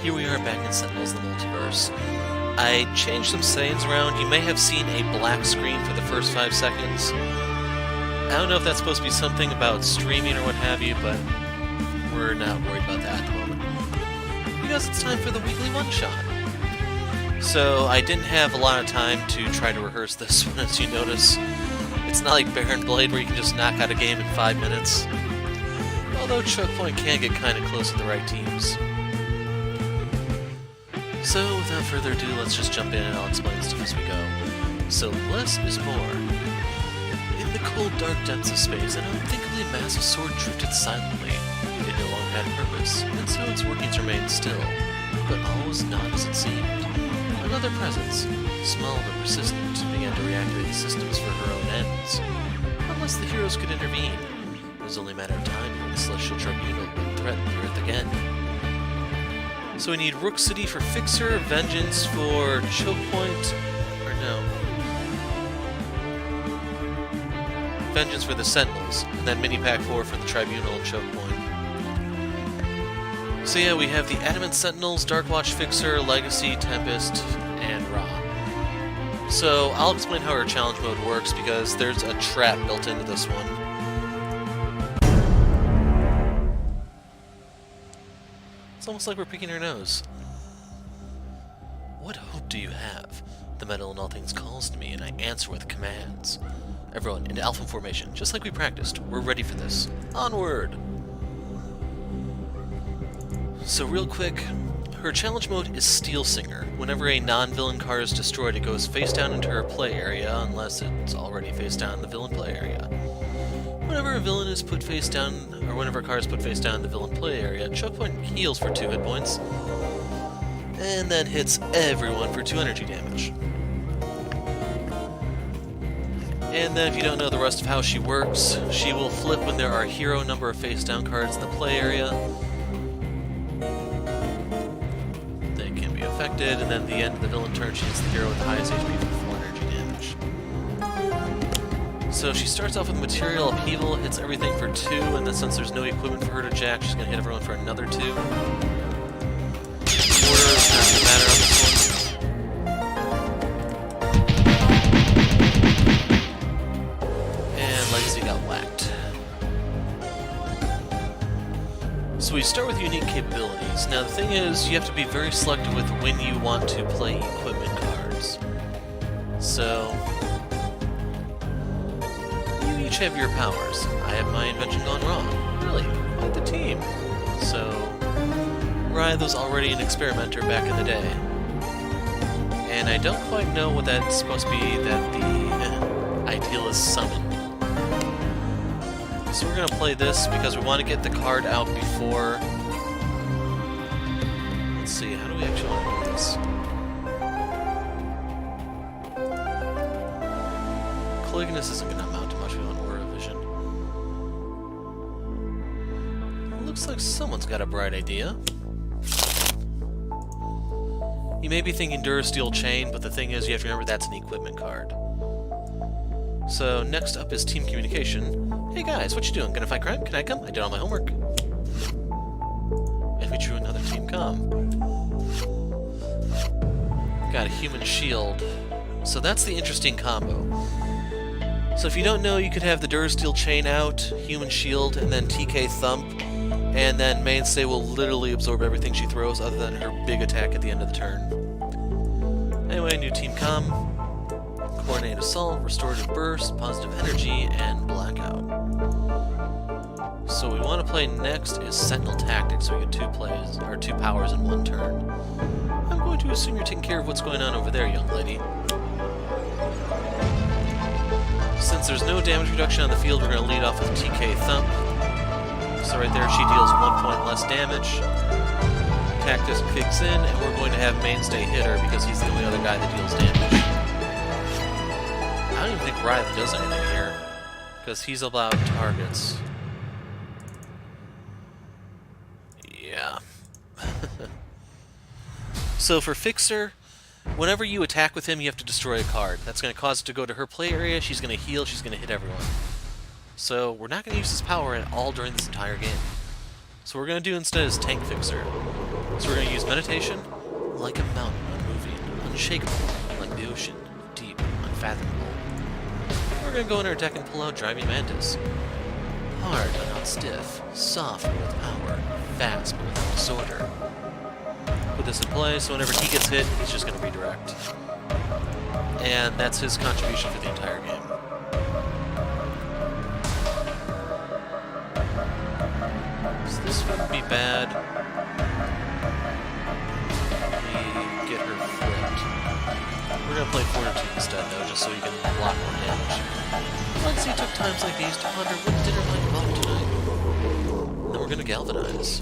Here we are back in Sentinels the Multiverse. I changed some settings around. You may have seen a black screen for the first 5 seconds. I don't know if that's supposed to be something about streaming or what have you, but we're not worried about that at the moment. Because it's time for the weekly one-shot. So I didn't have a lot of time to try to rehearse this one, as you notice. It's not like Baron Blade where you can just knock out a game in 5 minutes. Although Chokepoint can get kind of close with the right teams. So, without further ado, let's just jump in and I'll explain stuff as we go. So, less is more. In the cold, dark depths of space, an unthinkably massive sword drifted silently. It no longer had a purpose, and so its workings remained still. But all was not as it seemed. Another presence, small but persistent, began to reactivate the systems for her own ends. Unless the heroes could intervene, it was only a matter of time before the Celestial Tribunal would threaten the Earth again. So we need Rook City for Fixer, Vengeance for Chokepoint, or no. Vengeance for the Sentinels, and then Mini Pack 4 for the Tribunal and Chokepoint. So yeah, we have the Adamant Sentinels, Darkwatch Fixer, Legacy, Tempest, and Ra. So I'll explain how our challenge mode works because there's a trap built into this one. It's almost like we're picking her nose. What hope do you have? The metal in all things calls to me, and I answer with commands. Everyone, into Alpha formation, just like we practiced. We're ready for this. Onward! So real quick, her challenge mode is Steel Singer. Whenever a non-villain card is destroyed, it goes face down into her play area, unless it's already face down in the villain play area. Whenever a villain is put face down, or whenever a card is put face down in the villain play area, Chokepoint heals for 2 hit points, and then hits everyone for 2 energy damage. And then if you don't know the rest of how she works, she will flip when there are a hero number of face down cards in the play area. They can be affected, and then at the end of the villain turn, she hits the hero with the highest HP for 4 energy damage. So she starts off with Material Upheaval, hits everything for 2, and then since there's no equipment for her to jack, she's going to hit everyone for another 2. Order is not going to matter on this one. And Legacy got whacked. So we start with unique capabilities. Now the thing is, you have to be very selective with when you want to play equipment cards. So each have your powers. I have my invention gone wrong. Really? Quite the team. So, Writhe was already an experimenter back in the day. And I don't quite know what that's supposed to be that the Idealist summoned. So we're going to play this because we want to get the card out before... Let's see, how do we actually want to do this? Calignus isn't going to amount to much. We want Aura Vision. Looks like someone's got a bright idea. You may be thinking Durasteel Chain, but the thing is, you have to remember that's an equipment card. So, next up is Team Communication. Hey guys, what you doing? Gonna fight crime? Can I come? I did all my homework. And we drew another Team Com. Got a Human Shield. So that's the interesting combo. So if you don't know, you could have the Durasteel Chain out, Human Shield, and then TK Thump, and then Mainstay will literally absorb everything she throws other than her big attack at the end of the turn. Anyway, new Team Com, Coordinated Assault, Restorative Burst, Positive Energy, and Blackout. So what we want to play next is Sentinel Tactics, so we get 2 plays, or 2 powers in 1 turn. I'm going to assume you're taking care of what's going on over there, young lady. Since there's no damage reduction on the field, we're going to lead off with TK Thump. So right there, she deals 1 point less damage. Tactics kicks in, and we're going to have Mainstay hit her because he's the only other guy that deals damage. I don't even think Writhe does anything here, because he's about targets. Yeah. So for Fixer, whenever you attack with him, you have to destroy a card. That's going to cause it to go to her play area, she's going to heal, she's going to hit everyone. So we're not going to use his power at all during this entire game. So what we're going to do instead is Tank Fixer. So we're going to use Meditation, like a mountain, unmoving, unshakable, like the ocean, deep, unfathomable. We're going to go in our deck and pull out Driving Mantis. Hard but not stiff, soft but with power, fast but without disorder. Put this in play, so whenever he gets hit, he's just going to redirect. And that's his contribution for the entire game. So this wouldn't be bad. We get her flipped. We're going to play Fortitude instead, though, just so you can block more damage. Lexi took times like these to ponder what dinner might involve tonight. And then we're going to Galvanize.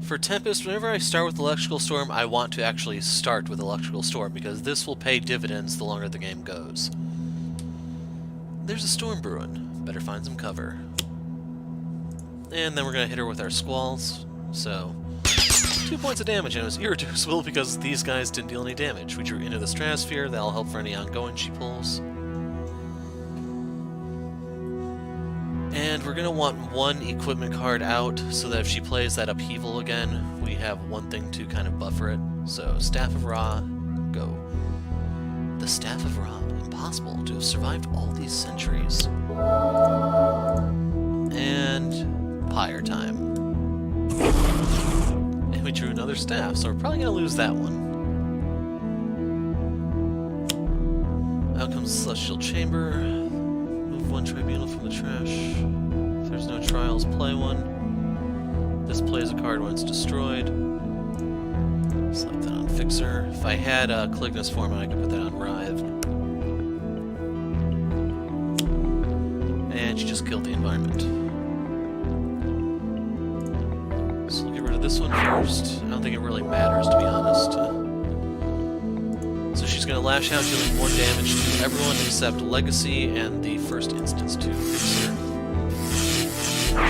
For Tempest, whenever I start with Electrical Storm, I want to actually start with Electrical Storm, because this will pay dividends the longer the game goes. There's a storm brewing. Better find some cover. And then we're going to hit her with our Squalls. So, 2 points of damage, and it was irreducible because these guys didn't deal any damage. We drew Into the Stratosphere. That'll help for any ongoing she pulls. And we're going to want one equipment card out, so that if she plays that Upheaval again, we have one thing to kind of buffer it. So, Staff of Ra, go. The Staff of Ra, impossible to have survived all these centuries. And Pyre time. And we drew another staff, so we're probably going to lose that one. Out comes Celestial Chamber. Move one Tribunal from the trash. If there's no trials, play one. This plays a card when it's destroyed. Select that on Fixer. If I had a Clignis form, I could put that on Rive. And she just killed the environment. So we'll get rid of this one first. I don't think it really matters, to be honest. So she's going to lash out, dealing 1 damage to everyone except Legacy and the first instance to Fixer.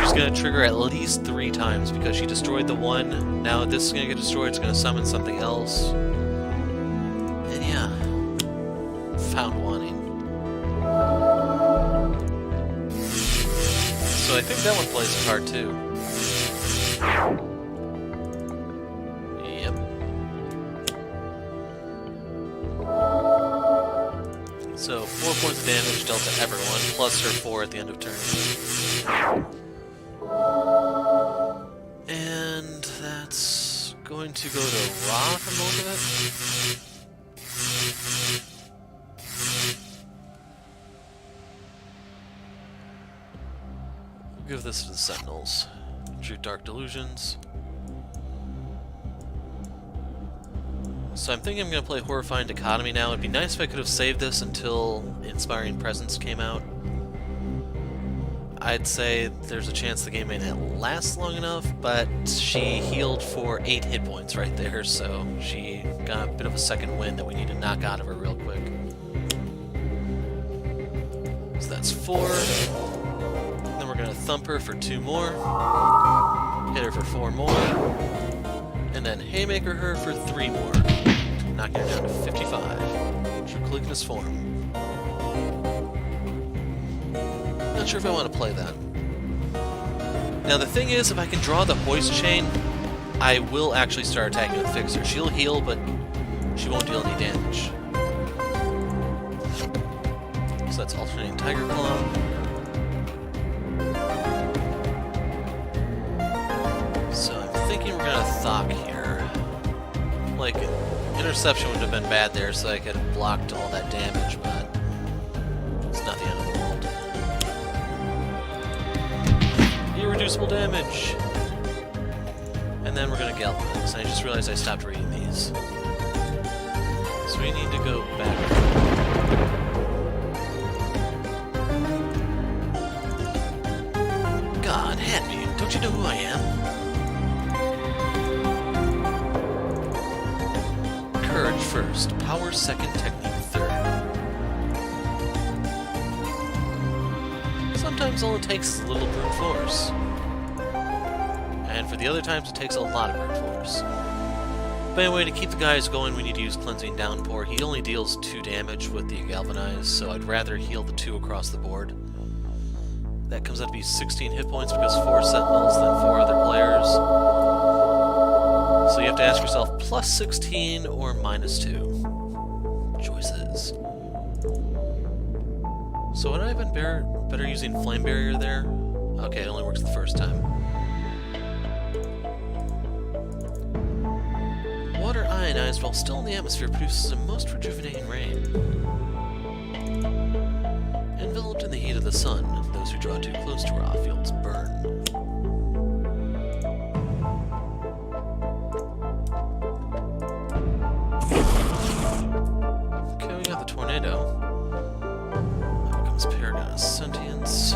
She's going to trigger at least 3 times because she destroyed the one. Now this is going to get destroyed, it's going to summon something else. And yeah, found wanting. So I think that one plays a card too. Yep. So 4 points of damage dealt to everyone, plus her 4 at the end of turn. And that's going to go to Ra from the look of it. We'll give this to the Sentinels. Drew Dark Delusions. So I'm thinking I'm going to play Horrifying Dichotomy now. It'd be nice if I could have saved this until Inspiring Presence came out. I'd say there's a chance the game may not last long enough, but she healed for 8 hit points right there, so she got a bit of a second win that we need to knock out of her real quick. So that's 4. Then we're going to thump her for 2 more. Hit her for 4 more. And then Haymaker her for 3 more. Knocking her down to 55. True Clignis form. Not sure if I want to play that. Now the thing is, if I can draw the Hoist Chain, I will actually start attacking with Fixer. She'll heal, but she won't deal any damage. So that's Alternating Tiger Claw. So I'm thinking we're gonna Thok here. Like, Interception would have been bad there, so I could have blocked all that damage, but it's not the end of the world. Irreducible damage! And then we're gonna Galvanize. I just realized I stopped reading these. So we need to go back. God, hand me, don't you know who I am? Courage first, power second, technique third. Sometimes all it takes is a little brute force. And for the other times it takes a lot of brute force. But anyway, to keep the guys going, we need to use Cleansing Downpour. He only deals 2 damage with the Galvanize, so I'd rather heal the 2 across the board. That comes out to be 16 hit points because 4 Sentinels, then 4 other players. So you have to ask yourself, plus 16 or minus 2? Choices. So would I have been better using Flame Barrier there? Okay, it only works the first time. Water ionized while still in the atmosphere produces a most rejuvenating rain. Enveloped in the heat of the sun, those who draw too close to raw fields burn. Okay, we got the tornado. That becomes Paragon of Sentience.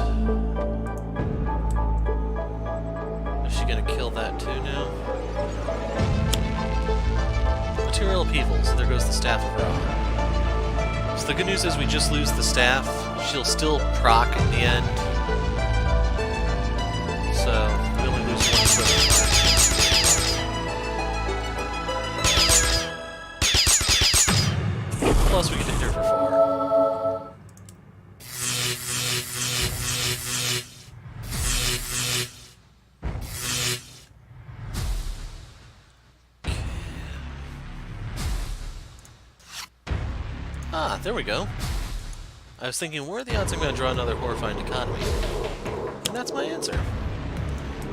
Is she gonna kill that too now? Material upheaval, so there goes the Staff of Ra. So the good news is we just lose the staff. She'll still proc in the end. So we only lose one equipment part. Plus we get to hit her for 4. Ah, there we go. I was thinking, where are the odds I'm going to draw another Horrifying Dichotomy? And that's my answer.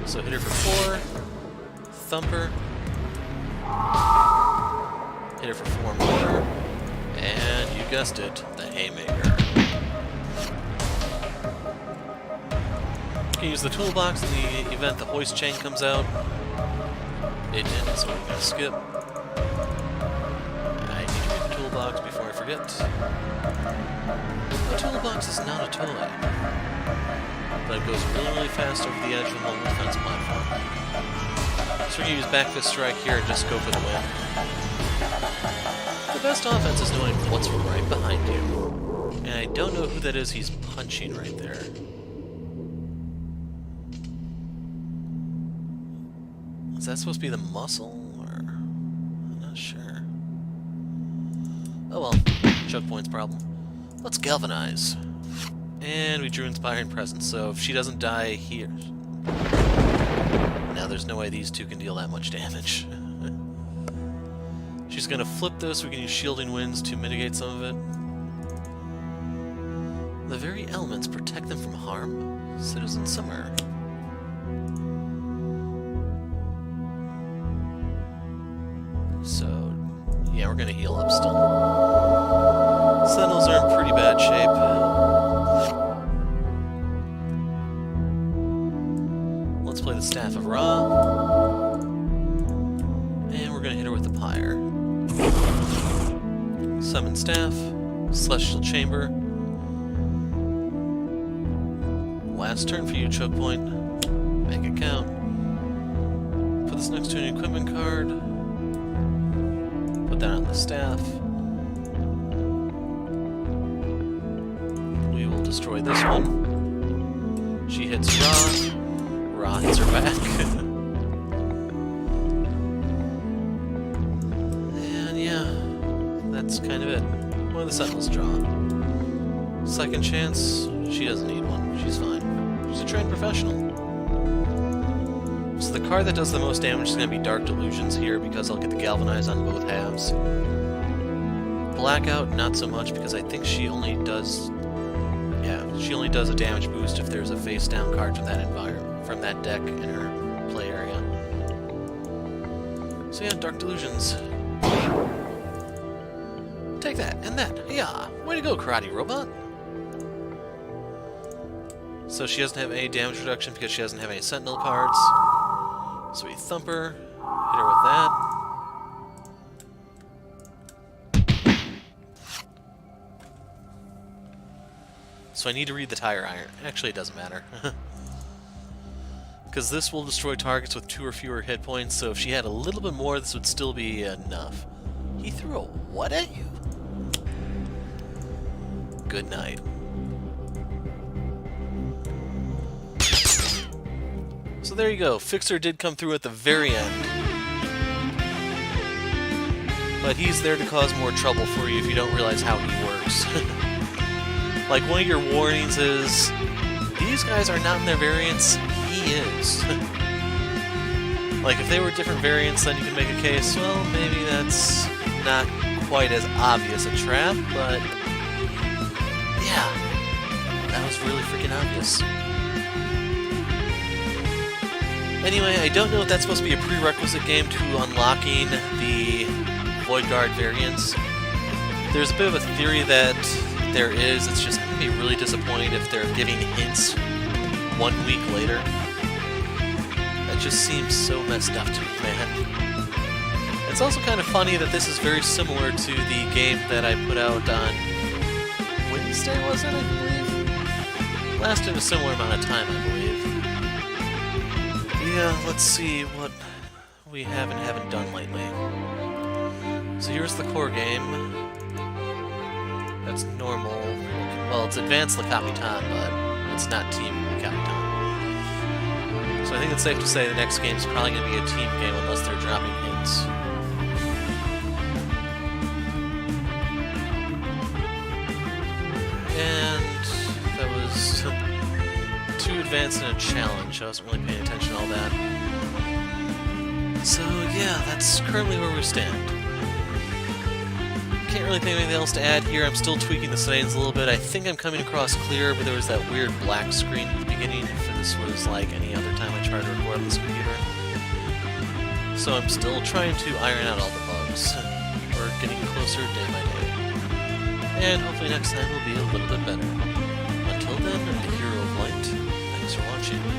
So hit her for 4, Thumper, hit her for 4 more, and you guessed it, the Haymaker. You can use the toolbox in the event the Hoist Chain comes out. It didn't, so we're going to skip. I need to read the toolbox before I forget. The toolbox is not a toy, but it goes really, really fast over the edge of the mobile defense platform. So we're going to use Back Fist Strike here and just go for the win. The best offense is knowing what's right behind you. And I don't know who that is he's punching right there. Is that supposed to be the muscle, or... I'm not sure. Oh well, Chokepoint's problem. Let's Galvanize. And we drew Inspiring Presence, so if she doesn't die here... Now there's no way these two can deal that much damage. She's gonna flip this, so we can use Shielding Winds to mitigate some of it. The very elements protect them from harm. Citizen Summer. So, yeah, we're gonna heal up still. Sentinels are in pretty bad shape. Let's play the Staff of Ra. And we're gonna hit her with the Pyre. Summon Staff, Celestial Chamber. Last turn for you, Chokepoint. Make it count. Put this next to an equipment card. Put that on the staff. We will destroy this one. She hits Ra. Ra hits her back. And yeah, that's kind of it. What do the Sentinels draw? Second chance. She doesn't need one. She's fine. She's a trained professional. So the card that does the most damage is going to be Dark Delusions here because I'll get the Galvanize on both halves. Blackout, not so much because I think she only does... Yeah, she only does a damage boost if there's a face-down card from that environment, from that deck in her play area. So yeah, Dark Delusions. Take that, and that. Yeah, way to go, Karate Robot! So she doesn't have any damage reduction because she doesn't have any Sentinel cards. So we thump her, hit her with that. So I need to read the Tire Iron. Actually, it doesn't matter. Because this will destroy targets with 2 or fewer hit points, so if she had a little bit more, this would still be enough. He threw a what at you? Good night. So there you go. Fixer did come through at the very end. But he's there to cause more trouble for you if you don't realize how he works. Like, one of your warnings is, the these guys are not in their variants, he is. Like, if they were different variants, then you can make a case, well, maybe that's not quite as obvious a trap, but yeah, that was really freaking obvious. Anyway, I don't know if that's supposed to be a prerequisite game to unlocking the Void Guard variants. There's a bit of a theory that there is. It's just going to be really disappointed if they're giving hints 1 week later. That just seems so messed up to me, man. It's also kind of funny that this is very similar to the game that I put out on Wednesday, was it, I believe? Lasted a similar amount of time, I believe. Yeah, let's see what we have and haven't done lately. So here's the core game. That's normal. Well, it's Advanced Le Capitan, but it's not Team Le Capitan. So I think it's safe to say the next game's probably going to be a team game unless they're dropping hints. And that was too advanced in a challenge. I wasn't really paying attention to all that. So yeah, that's currently where we stand. Can't really think of anything else to add here. I'm still tweaking the settings a little bit. I think I'm coming across clear, but there was that weird black screen at the beginning if this was like any other time I tried to record on this computer. So I'm still trying to iron out all the bugs. We're getting closer day by day. And hopefully next time will be a little bit better. Until then, I'm the Hero of Light. Thanks for watching.